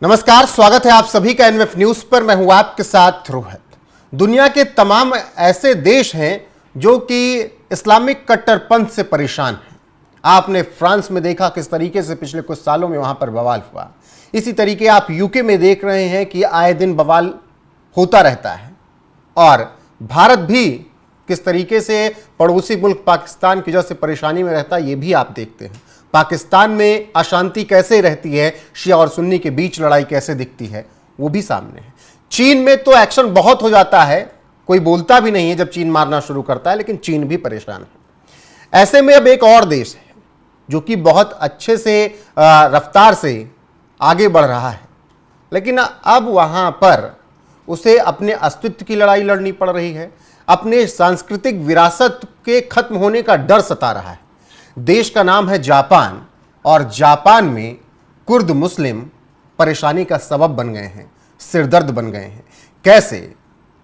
नमस्कार, स्वागत है आप सभी का एनएफ न्यूज पर। मैं हूं आपके साथ रोहित। दुनिया के तमाम ऐसे देश हैं जो कि इस्लामिक कट्टरपंथ से परेशान हैं। आपने फ्रांस में देखा किस तरीके से पिछले कुछ सालों में वहां पर बवाल हुआ। इसी तरीके आप यूके में देख रहे हैं कि आए दिन बवाल होता रहता है। और भारत भी किस तरीके से पड़ोसी मुल्क पाकिस्तान की वजह से परेशानी में रहता है, ये भी आप देखते हैं। पाकिस्तान में अशांति कैसे रहती है, शिया और सुन्नी के बीच लड़ाई कैसे दिखती है, वो भी सामने है। चीन में तो एक्शन बहुत हो जाता है, कोई बोलता भी नहीं है जब चीन मारना शुरू करता है, लेकिन चीन भी परेशान है। ऐसे में अब एक और देश है जो कि बहुत अच्छे से रफ्तार से आगे बढ़ रहा है, लेकिन अब वहां पर उसे अपने अस्तित्व की लड़ाई लड़नी पड़ रही है। अपने सांस्कृतिक विरासत के खत्म होने का डर सता रहा है। देश का नाम है जापान, और जापान में कुर्द मुस्लिम परेशानी का सबब बन गए हैं, सिरदर्द बन गए हैं। कैसे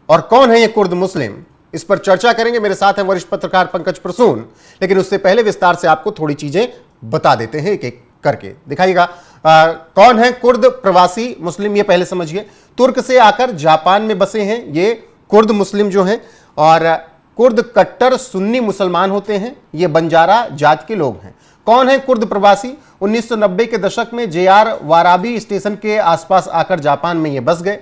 और कौन है ये कुर्द मुस्लिम, इस पर चर्चा करेंगे। मेरे साथ हैं वरिष्ठ पत्रकार पंकज प्रसून, लेकिन उससे पहले विस्तार से आपको थोड़ी चीजें बता देते हैं एक एक करके। दिखाइएगा कौन है कुर्द प्रवासी मुस्लिम, ये पहले समझिए। तुर्क से आकर जापान में बसे हैं ये कुर्द मुस्लिम जो हैं, और कुर्द कट्टर सुन्नी मुसलमान होते हैं। ये बंजारा जात के लोग हैं। कौन है कुर्द प्रवासी? 1990 के दशक में जेआर वाराबी स्टेशन के आसपास आकर जापान में ये बस गए।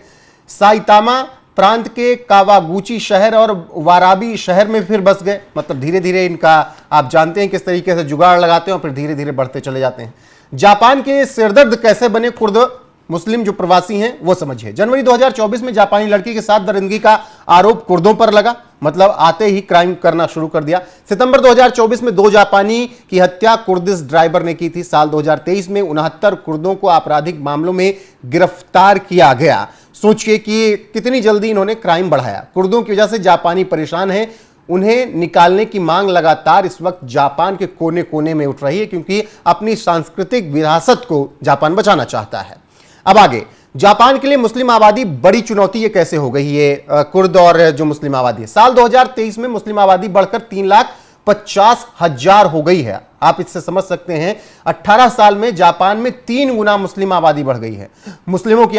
साइतामा प्रांत के कावागुची शहर और वाराबी शहर में फिर बस गए। मतलब धीरे धीरे इनका आप जानते हैं किस तरीके से जुगाड़ लगाते हैं और फिर धीरे धीरे बढ़ते चले जाते हैं। जापान के सिरदर्द कैसे बने कुर्द मुस्लिम जो प्रवासी हैं वो समझिए। जनवरी 2024 में जापानी लड़की के साथ दरिंदगी का आरोप कुर्दों पर लगा, मतलब आते ही क्राइम करना शुरू कर दिया। सितंबर 2024 में 2 जापानी की हत्या कुर्दिश ड्राइवर ने की थी। साल 2023 में 69 कुर्दों को आपराधिक मामलों में गिरफ्तार किया गया। सोचिए कि कितनी जल्दी इन्होंने क्राइम बढ़ाया। कुर्दों की वजह से जापानी परेशान है। उन्हें निकालने की मांग लगातार इस वक्त जापान के कोने कोने में उठ रही है, क्योंकि अपनी सांस्कृतिक विरासत को जापान बचाना चाहता है। अब आगे, जापान के लिए मुस्लिम आबादी बड़ी चुनौती ये कैसे हो गई, ये कुर्द और जो मुस्लिम आबादी है। साल 2023 में मुस्लिम आबादी बढ़कर 3,50,000 हो गई है। आप इससे समझ सकते हैं 18 साल में जापान में 3 गुना मुस्लिम आबादी बढ़ गई है। मुस्लिमों की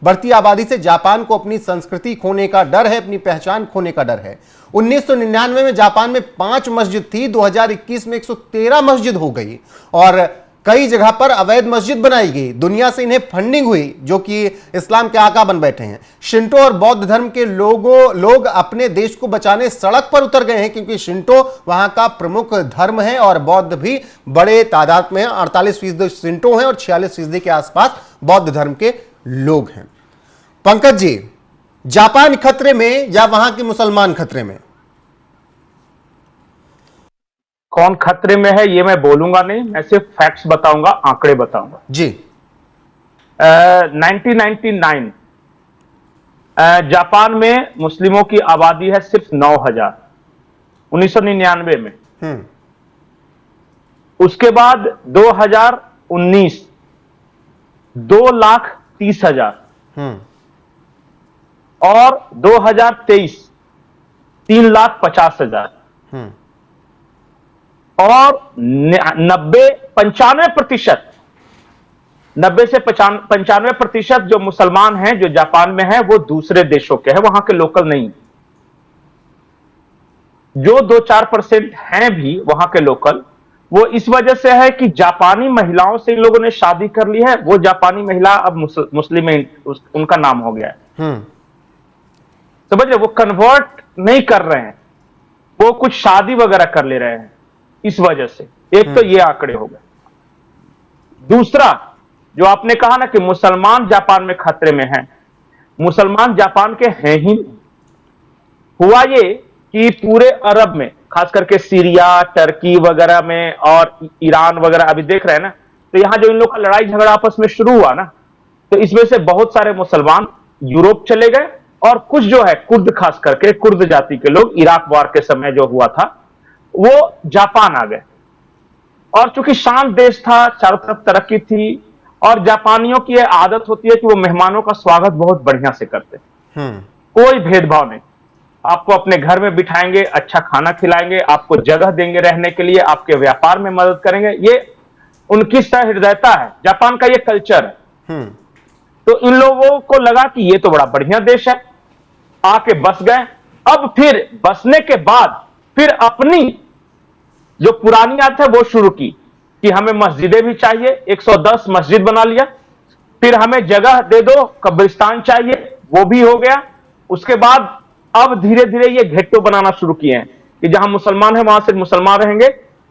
बढ़ती आबादी से जापान को अपनी संस्कृति खोने का डर है, अपनी पहचान खोने का डर है। 1999 में जापान में 5 मस्जिद थी, 2021 में 113 मस्जिद हो गई, और कई जगह पर अवैध मस्जिद बनाई गई। दुनिया से इन्हें फंडिंग हुई, जो कि इस्लाम के आका बन बैठे हैं। शिंटो और बौद्ध धर्म के लोग अपने देश को बचाने सड़क पर उतर गए हैं, क्योंकि शिंटो वहां का प्रमुख धर्म है और बौद्ध भी बड़े तादाद में है। 48% शिंटो हैं और 46% के आसपास बौद्ध धर्म के लोग हैं। पंकज जी, जापान खतरे में या वहां के मुसलमान खतरे में? कौन खतरे में है ये मैं बोलूंगा नहीं, मैं सिर्फ फैक्ट्स बताऊंगा, आंकड़े बताऊंगा जी। 1999 जापान में मुस्लिमों की आबादी है सिर्फ 9,000 1999 में। उसके बाद 2019 2,30,000 और 2023 3,50,000 और 90 से 95% जो मुसलमान हैं जो जापान में हैं वो दूसरे देशों के हैं, वहां के लोकल नहीं। जो 2-4% हैं भी वहां के लोकल, वो इस वजह से है कि जापानी महिलाओं से इन लोगों ने शादी कर ली है। वो जापानी महिला अब मुस्लिम उनका नाम हो गया है। समझ रहे, वो कन्वर्ट नहीं कर रहे हैं, वो कुछ शादी वगैरह कर ले रहे हैं। इस वजह से एक तो ये आंकड़े हो गए। दूसरा, जो आपने कहा ना कि मुसलमान जापान में खतरे में हैं, मुसलमान जापान के हैं ही नहीं। हुआ ये कि पूरे अरब में, खास करके सीरिया, टर्की वगैरह में और ईरान वगैरह अभी देख रहे हैं ना, तो यहां जो इन लोग का लड़ाई झगड़ा आपस में शुरू हुआ ना, तो इस वजह से बहुत सारे मुसलमान यूरोप चले गए, और कुछ जो है कुर्द, खास करके कुर्द जाति के लोग इराक वार के समय जो हुआ था वो जापान आ गए। और चूंकि शांत देश था, चारों तरफ तरक्की थी, और जापानियों की यह आदत होती है कि वो मेहमानों का स्वागत बहुत बढ़िया से करते हैं। कोई भेदभाव नहीं। आपको अपने घर में बिठाएंगे, अच्छा खाना खिलाएंगे, आपको जगह देंगे रहने के लिए, आपके व्यापार में मदद करेंगे। ये उनकी सहृदयता है, जापान का ये कल्चर है। तो इन लोगों को लगा कि ये तो बड़ा बढ़िया देश है, आके बस गए। अब फिर बसने के बाद फिर अपनी जो पुरानी आदत है वो शुरू की कि हमें मस्जिदें भी चाहिए, 110 मस्जिद बना लिया। फिर हमें जगह दे दो, कब्रिस्तान चाहिए, वो भी हो गया। उसके बाद अब धीरे धीरे ये घेट्टो बनाना शुरू किए हैं कि जहां मुसलमान है वहां सिर्फ मुसलमान रहेंगे,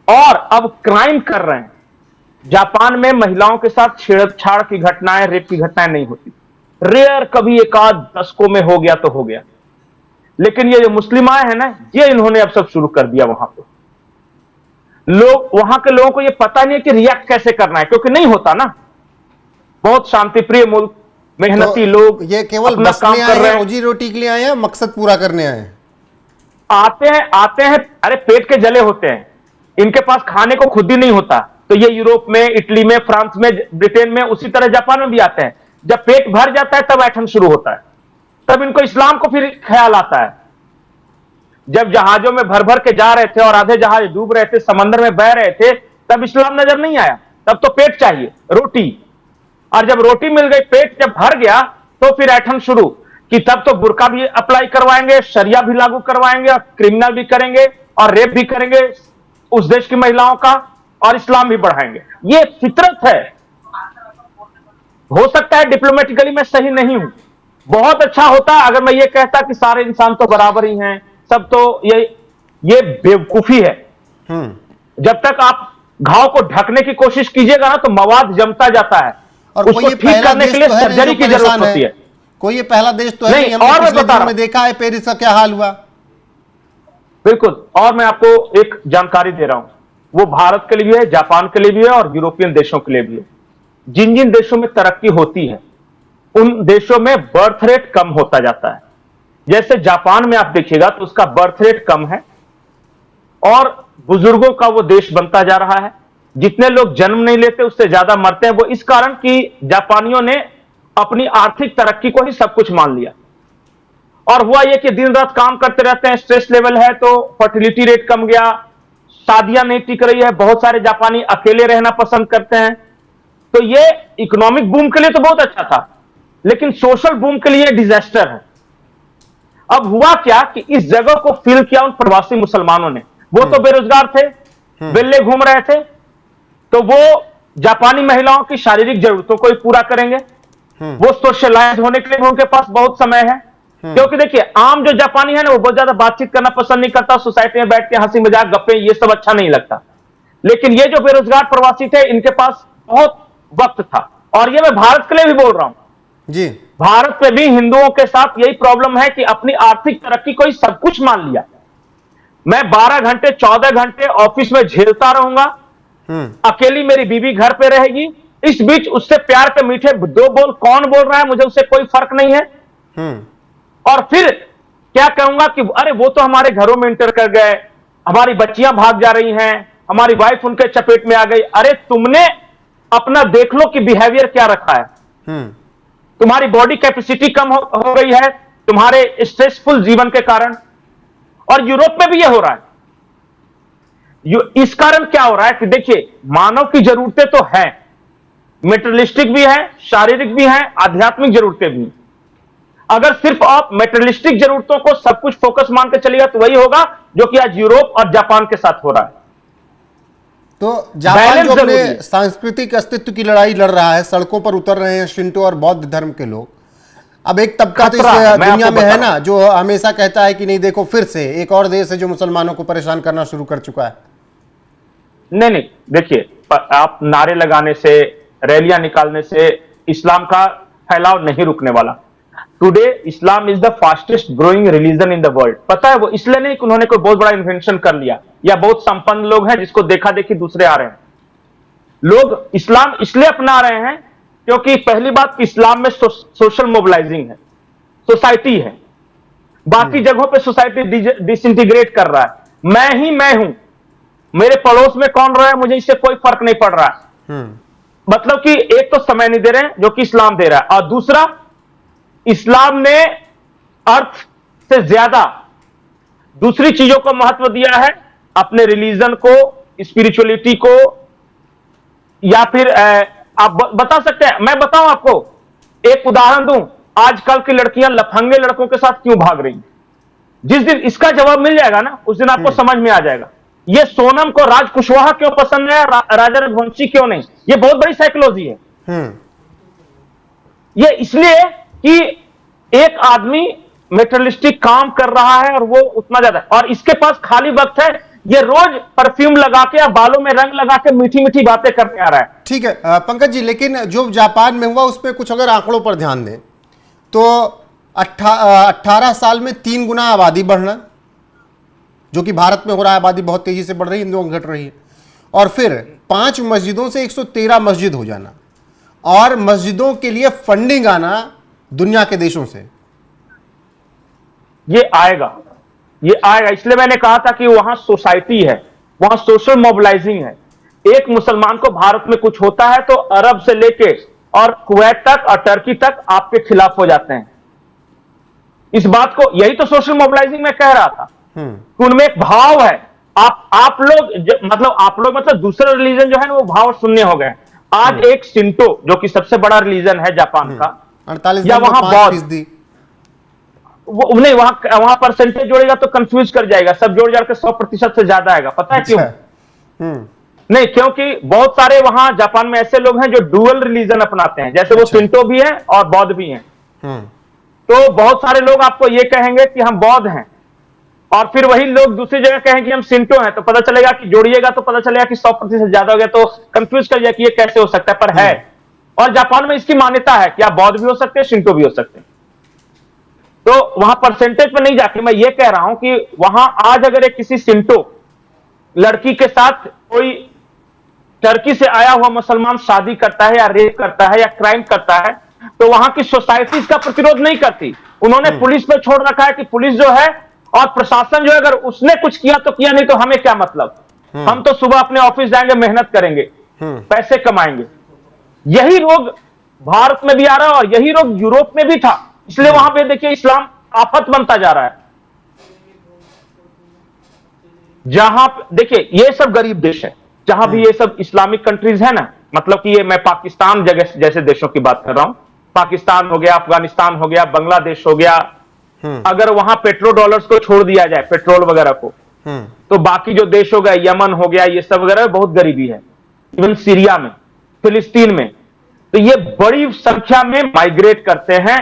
और अब क्राइम कर रहे हैं। जापान में महिलाओं के साथ छेड़छाड़ की घटनाएं, रेप की घटनाएं नहीं होती, रेयर कभी एक आध दशकों में हो गया तो हो गया। लेकिन ये जो मुस्लिम आए हैं ना, ये इन्होंने अब सब शुरू कर दिया। वहां पे लोग, वहां के लोगों को ये पता नहीं है कि रिएक्ट कैसे करना है, क्योंकि नहीं होता ना। बहुत शांतिप्रिय मुल्क, मेहनती तो लोग ये केवल अपना काम बसने कर आए रहे हैं, हैं। रोजी रोटी के लिए आए हैं, मकसद पूरा करने आए हैं? आते हैं, अरे पेट के जले होते हैं, इनके पास खाने को खुद ही नहीं होता। तो ये यूरोप में, इटली में, फ्रांस में, ब्रिटेन में, उसी तरह जापान में भी आते हैं। जब पेट भर जाता है तब ऐठन शुरू होता है, तब इनको इस्लाम को फिर ख्याल आता है। जब जहाजों में भर भर के जा रहे थे और आधे जहाज डूब रहे थे, समंदर में बह रहे थे, तब इस्लाम नजर नहीं आया। तब तो पेट चाहिए, रोटी। और जब रोटी मिल गई, पेट जब भर गया, तो फिर ऐठन शुरू कि तब तो बुर्का भी अप्लाई करवाएंगे, शरिया भी लागू करवाएंगे, और क्रिमिनल भी करेंगे, और रेप भी करेंगे उस देश की महिलाओं का, और इस्लाम भी बढ़ाएंगे। ये फितरत है। हो सकता है डिप्लोमेटिकली मैं सही नहीं हूं, बहुत अच्छा होता अगर मैं ये कहता कि सारे इंसान तो बराबर ही हैं, सब तो ये बेवकूफी है। जब तक आप घाव को ढकने की कोशिश कीजिएगा ना, तो मवाद जमता जाता है, और उसको ठीक करने के लिए सर्जरी की जरूरत होती है। कोई ये पहला देश तो है नहीं, नहीं, हमने और मैं पिछले बता दिनों रहा में देखा है पेरिस का क्या हाल हुआ। बिल्कुल, और मैं आपको एक जानकारी दे रहा हूं, वो भारत के लिए भी है, जापान के लिए भी है, और यूरोपियन देशों के लिए भी है। जिन जिन देशों में तरक्की होती है, उन देशों में बर्थ रेट कम होता जाता है। जैसे जापान में आप देखिएगा तो उसका बर्थ रेट कम है, और बुजुर्गों का वो देश बनता जा रहा है। जितने लोग जन्म नहीं लेते उससे ज्यादा मरते हैं। वो इस कारण कि जापानियों ने अपनी आर्थिक तरक्की को ही सब कुछ मान लिया। और हुआ ये कि दिन रात काम करते रहते हैं, स्ट्रेस लेवल है, तो फर्टिलिटी रेट कम गया, शादियां नहीं टिक रही है, बहुत सारे जापानी अकेले रहना पसंद करते हैं। तो ये इकोनॉमिक बूम के लिए तो बहुत अच्छा था, लेकिन सोशल बूम के लिए डिजास्टर है। अब हुआ क्या कि इस जगह को फिल किया उन प्रवासी मुसलमानों ने। वो तो बेरोजगार थे, वेल्ले घूम रहे थे, तो वो जापानी महिलाओं की शारीरिक जरूरतों को ही पूरा करेंगे। वो सोशलाइज होने के लिए भी उनके पास बहुत समय है, क्योंकि देखिए आम जो जापानी है ना, वो बहुत ज्यादा बातचीत करना पसंद नहीं करता, सोसाइटी में बैठ के हंसी मजाक गप्पे ये सब अच्छा नहीं लगता। लेकिन ये जो बेरोजगार प्रवासी थे, इनके पास बहुत वक्त था। और ये मैं भारत के लिए भी बोल रहा हूं जी। भारत में भी हिंदुओं के साथ यही प्रॉब्लम है कि अपनी आर्थिक तरक्की को ही सब कुछ मान लिया। मैं 12 घंटे 14 घंटे ऑफिस में झेलता रहूंगा, अकेली मेरी बीवी घर पे रहेगी, इस बीच उससे प्यार के मीठे 2 बोल कौन बोल रहा है, मुझे उससे कोई फर्क नहीं है। और फिर क्या कहूंगा कि अरे वो तो हमारे घरों में इंटर कर गए, हमारी बच्चियां भाग जा रही हैं, हमारी वाइफ उनके चपेट में आ गई। अरे तुमने अपना देख लो कि बिहेवियर क्या रखा है। तुम्हारी बॉडी कैपेसिटी कम हो गई है तुम्हारे स्ट्रेसफुल जीवन के कारण। और यूरोप में भी यह हो रहा है। इस कारण क्या हो रहा है कि देखिए, मानव की जरूरतें तो हैं, मेटेरियलिस्टिक भी है, शारीरिक भी है, आध्यात्मिक जरूरतें भी। अगर सिर्फ आप मेटेरियलिस्टिक जरूरतों को सब कुछ फोकस मान के चलिएगा तो वही होगा जो कि आज यूरोप और जापान के साथ हो रहा है। तो जापान जो अपने सांस्कृतिक अस्तित्व की लड़ाई लड़ रहा है, सड़कों पर उतर रहे हैं शिंटो और बौद्ध धर्म के लोग। अब एक तबका तो इस दुनिया में है ना जो हमेशा कहता है कि नहीं देखो, फिर से एक और देश है जो मुसलमानों को परेशान करना शुरू कर चुका है। नहीं, देखिए, आप नारे लगाने से, रैलियां निकालने से इस्लाम का फैलाव नहीं रुकने वाला। Today Islam is the fastest growing religion in the world. पता है वो इसलिए नहीं कि उन्होंने कोई बहुत बड़ा इन्वेंशन कर लिया या बहुत संपन्न लोग हैं जिसको देखा देखी दूसरे आ रहे हैं। लोग इस्लाम इसलिए अपना रहे हैं क्योंकि पहली बात कि इस्लाम में सोशल मोबिलाइजिंग है, सोसाइटी है। बाकी जगहों पे सोसाइटी डिसइंटीग्रेट कर रहा है। मैं हूं, मेरे पड़ोस में कौन रहा है मुझे इससे कोई फर्क नहीं पड़ रहा है। मतलब कि एक तो समय नहीं दे रहे हैं जो कि इस्लाम दे रहा है, और दूसरा इस्लाम ने अर्थ से ज्यादा दूसरी चीजों को महत्व दिया है, अपने रिलीजन को, स्पिरिचुअलिटी को, या फिर आप बता सकते हैं। मैं बताऊं आपको, एक उदाहरण दूं, आजकल की लड़कियां लफंगे लड़कों के साथ क्यों भाग रही हैं? जिस दिन इसका जवाब मिल जाएगा ना, उस दिन आपको समझ में आ जाएगा ये सोनम को राज कुशवाहा क्यों पसंद है, राजा रघुवंशी क्यों नहीं। ये बहुत बड़ी साइकोलॉजी है। ये इसलिए कि एक आदमी मेटरलिस्टिक काम कर रहा है और वो उतना ज्यादा, और इसके पास खाली वक्त है, ये रोज परफ्यूम लगा के या बालों में रंग लगा के मीठी मीठी बातें करने आ रहा है। ठीक है पंकज जी, लेकिन जो जापान में हुआ उस पर कुछ अगर आंकड़ों पर ध्यान दें तो 18 साल में 3 गुना आबादी बढ़ना, जो कि भारत में हो रहा है, आबादी बहुत तेजी से बढ़ रही है, हिंदुओं की घट रही है, और फिर 5 मस्जिदों से 113 मस्जिद हो जाना, और मस्जिदों के लिए फंडिंग आना दुनिया के देशों से। ये आएगा, ये आएगा, इसलिए मैंने कहा था कि वहां सोसाइटी है, वहां सोशल मोबिलाइजिंग है। एक मुसलमान को भारत में कुछ होता है तो अरब से लेके और कुवैत तक और टर्की तक आपके खिलाफ हो जाते हैं। इस बात को, यही तो सोशल मोबिलाइजिंग में कह रहा था। उनमें एक भाव है। आप लोग मतलब दूसरे रिलीजन जो है ना, वो भाव शून्य हो गए। आज एक शिंटो, जो कि सबसे बड़ा रिलीजन है जापान का, 48 या वहां बौद्ध, 5%। वो नहीं, वहां परसेंटेज जोड़ेगा तो कंफ्यूज कर जाएगा, सब जोड़ जाकर 100% से ज्यादा आएगा। पता है क्यों? नहीं, क्योंकि बहुत सारे वहां जापान में ऐसे लोग हैं जो डुअल रिलीजन अपनाते हैं, जैसे वो शिंटो भी है और बौद्ध भी हैं। तो बहुत सारे लोग आपको ये कहेंगे कि हम बौद्ध हैं, और फिर वही लोग दूसरी जगह कहें कि हम शिंटो हैं, तो पता चलेगा कि जोड़िएगा तो पता चलेगा कि 100% ज्यादा हो गया, तो कंफ्यूज कर जाए कि ये कैसे हो सकता है, पर है। और जापान में इसकी मान्यता है कि आप बौद्ध भी हो सकते हैं, शिंटो भी हो सकते हैं। तो वहां परसेंटेज पर नहीं जाके मैं ये कह रहा हूं कि वहां आज अगर एक किसी शिंटो लड़की के साथ कोई टर्की से आया हुआ मुसलमान शादी करता है या रेप करता है या क्राइम करता है, तो वहां की सोसाइटी इसका प्रतिरोध नहीं करती। उन्होंने पुलिस पे छोड़ रखा है कि पुलिस जो है और प्रशासन जो है, अगर उसने कुछ किया तो किया, नहीं तो हमें क्या मतलब, हम तो सुबह अपने ऑफिस जाएंगे, मेहनत करेंगे, पैसे कमाएंगे। यही रोग भारत में भी आ रहा है और यही रोग यूरोप में भी था। इसलिए वहां पे देखिए इस्लाम आफत बनता जा रहा है। जहां देखिए ये सब गरीब देश है, जहां भी ये सब इस्लामिक कंट्रीज है ना, मतलब कि ये मैं पाकिस्तान जगह जैसे देशों की बात कर रहा हूं, पाकिस्तान हो गया, अफगानिस्तान हो गया, बांग्लादेश हो गया, अगर वहां पेट्रो डॉलर्स को छोड़ दिया जाए, पेट्रोल वगैरह को, तो बाकी जो देश हो गए, यमन हो गया, ये सब वगैरह बहुत गरीबी है। इवन सीरिया में, फिलिस्तीन में, तो ये बड़ी संख्या में माइग्रेट करते हैं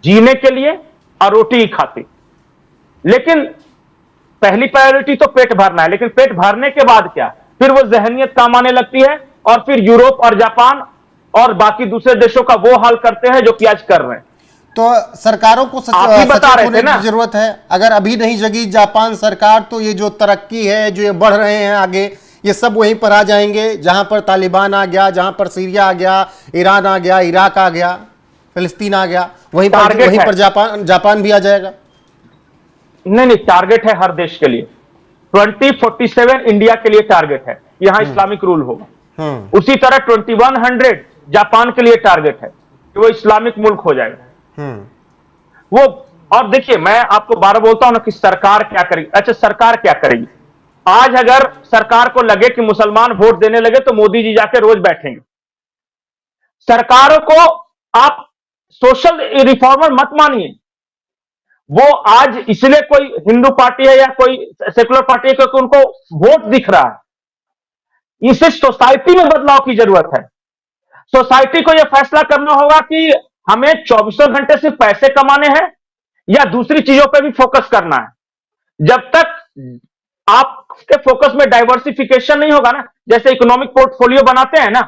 जीने के लिए और रोटी खाते। लेकिन पहली प्रायोरिटी तो पेट भरना है, लेकिन पेट भरने के बाद क्या, फिर वो जहनियत काम आने लगती है, और फिर यूरोप और जापान और बाकी दूसरे देशों का वो हाल करते हैं जो कि आज कर रहे हैं। तो सरकारों को सचेत होने की जरूरत है। अगर अभी नहीं जगी जापान सरकार, तो ये जो तरक्की है, जो ये बढ़ रहे हैं आगे, ये सब वहीं पर आ जाएंगे जहां पर तालिबान आ गया, जहां पर सीरिया आ गया, ईरान आ गया, इराक आ गया, फिलिस्तीन आ गया, वहीं पर जापान भी आ जाएगा। नहीं, टारगेट है हर देश के लिए। 2047 इंडिया के लिए टारगेट है, यहां इस्लामिक रूल होगा। उसी तरह 2100 जापान के लिए टारगेट है कि वो इस्लामिक मुल्क हो जाएगा। वो, और देखिए मैं आपको बार बोलता हूं ना कि सरकार क्या करेगी। अच्छा, सरकार क्या करेगी? आज अगर सरकार को लगे कि मुसलमान वोट देने लगे तो मोदी जी जाके रोज बैठेंगे। सरकारों को आप सोशल रिफॉर्मर मत मानिए। वो आज इसलिए कोई हिंदू पार्टी है या कोई सेकुलर पार्टी है क्योंकि उनको वोट दिख रहा है। इसे सोसाइटी में बदलाव की जरूरत है। सोसाइटी को यह फैसला करना होगा कि हमें 24 घंटे सिर्फ पैसे कमाने हैं या दूसरी चीजों पर भी फोकस करना है। जब तक आपके फोकस में डाइवर्सिफिकेशन नहीं होगा ना, जैसे इकोनॉमिक पोर्टफोलियो बनाते हैं ना,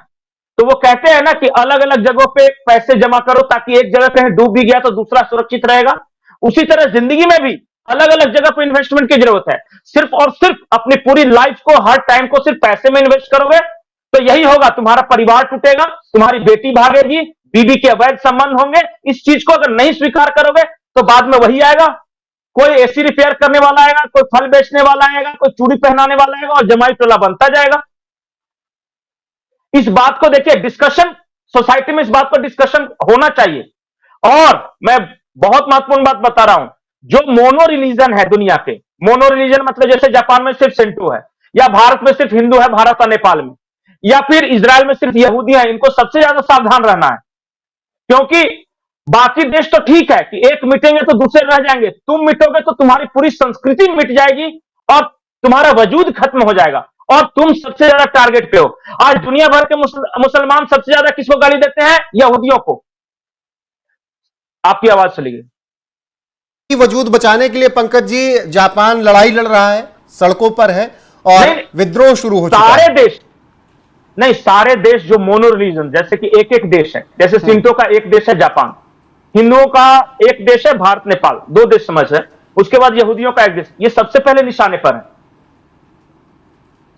तो वो कहते हैं ना कि अलग अलग जगहों पे पैसे जमा करो ताकि एक जगह कहीं डूब भी गया तो दूसरा सुरक्षित रहेगा। उसी तरह जिंदगी में भी अलग अलग जगह पर इन्वेस्टमेंट की जरूरत है। सिर्फ और सिर्फ अपनी पूरी लाइफ को, हर टाइम को सिर्फ पैसे में इन्वेस्ट करोगे तो यही होगा, तुम्हारा परिवार टूटेगा, तुम्हारी बेटी भागेगी, बीवी के अवैध संबंध होंगे। इस चीज को अगर नहीं स्वीकार करोगे तो बाद में वही आएगा, कोई एसी रिपेयर करने वाला आएगा, कोई फल बेचने वाला आएगा, कोई चूड़ी पहनाने वाला आएगा और जमाई टोला बनता जाएगा। इस बात को देखिए, डिस्कशन सोसाइटी में इस बात पर डिस्कशन होना चाहिए। और मैं बहुत महत्वपूर्ण बात बता रहा हूं, जो मोनो रिलीजन है दुनिया के, मोनो रिलीजन मतलब जैसे जापान में सिर्फ शिंटो है, या भारत में सिर्फ हिंदू है, भारत और नेपाल में, या फिर इजराइल में सिर्फ यहूदी है, इनको सबसे ज्यादा सावधान रहना है। क्योंकि बाकी देश तो ठीक है कि एक मिटेंगे तो दूसरे रह जाएंगे, तुम मिटोगे तो तुम्हारी पूरी संस्कृति मिट जाएगी और तुम्हारा वजूद खत्म हो जाएगा और तुम सबसे ज्यादा टारगेट पे हो। आज दुनिया भर के मुसलमान सबसे ज्यादा किसको गाली देते हैं? यहूदियों को। आपकी आवाज चली गई। वजूद बचाने के लिए पंकज जी जापान लड़ाई लड़ रहा है, सड़कों पर है और विद्रोह शुरू हो चुका है। सारे देश नहीं, सारे देश जो मोनो रिलीजन, जैसे कि एक एक देश है, जैसे सिंटो का एक देश है जापान, हिंदुओं का एक देश है भारत नेपाल, दो देश समझ है, उसके बाद यहूदियों का एक देश, ये सबसे पहले निशाने पर है।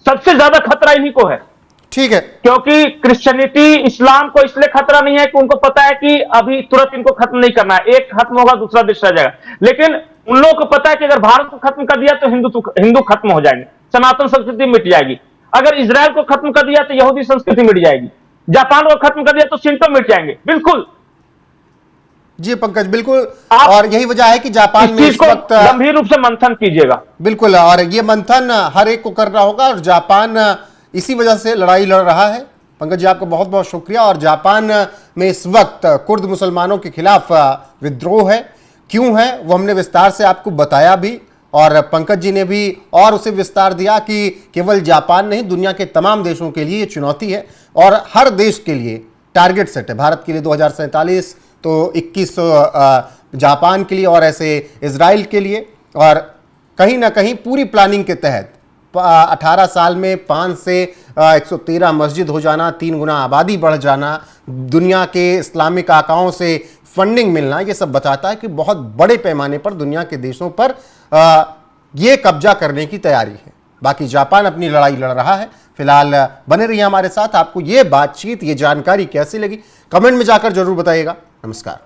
सबसे ज्यादा खतरा इन्हीं को है। ठीक है, क्योंकि क्रिश्चियनिटी इस्लाम को इसलिए खतरा नहीं है कि उनको पता है कि अभी तुरंत इनको खत्म नहीं करना है, एक खत्म होगा दूसरा देश रह जाएगा, लेकिन उन लोगों को पता है कि अगर भारत को खत्म कर दिया तो हिंदू खत्म हो जाएंगे, सनातन संस्कृति मिट जाएगी। अगर इजराइल को खत्म कर दिया तो यहूदी संस्कृति मिट जाएगी, जापान को खत्म कर दिया तो शिंटो मिट जाएंगे। बिल्कुल जी पंकज, बिल्कुल। और यही वजह है कि जापान में इस वक्त गंभीर रूप से मंथन कीजिएगा। बिल्कुल, और ये मंथन हर एक को करना होगा और जापान इसी वजह से लड़ाई लड़ रहा है। पंकज जी आपका बहुत बहुत शुक्रिया। और जापान में इस वक्त कुर्द मुसलमानों के खिलाफ विद्रोह है, क्यों है वो हमने विस्तार से आपको बताया भी, और पंकज जी ने भी और उसे विस्तार दिया कि केवल जापान नहीं, दुनिया के तमाम देशों के लिए ये चुनौती है और हर देश के लिए टारगेट सेट है। भारत के लिए 2047, तो 2100 जापान के लिए और ऐसे इजराइल के लिए, और कहीं ना कहीं पूरी प्लानिंग के तहत 18 साल में 5 से 113 मस्जिद हो जाना, 3 गुना आबादी बढ़ जाना, दुनिया के इस्लामिक आकाओं से फंडिंग मिलना, ये सब बताता है कि बहुत बड़े पैमाने पर दुनिया के देशों पर ये कब्जा करने की तैयारी है। बाकी जापान अपनी लड़ाई लड़ रहा है। फिलहाल बने रहिए हमारे साथ। आपको ये बातचीत, ये जानकारी कैसी लगी कमेंट में जाकर जरूर बताइएगा। नमस्कार।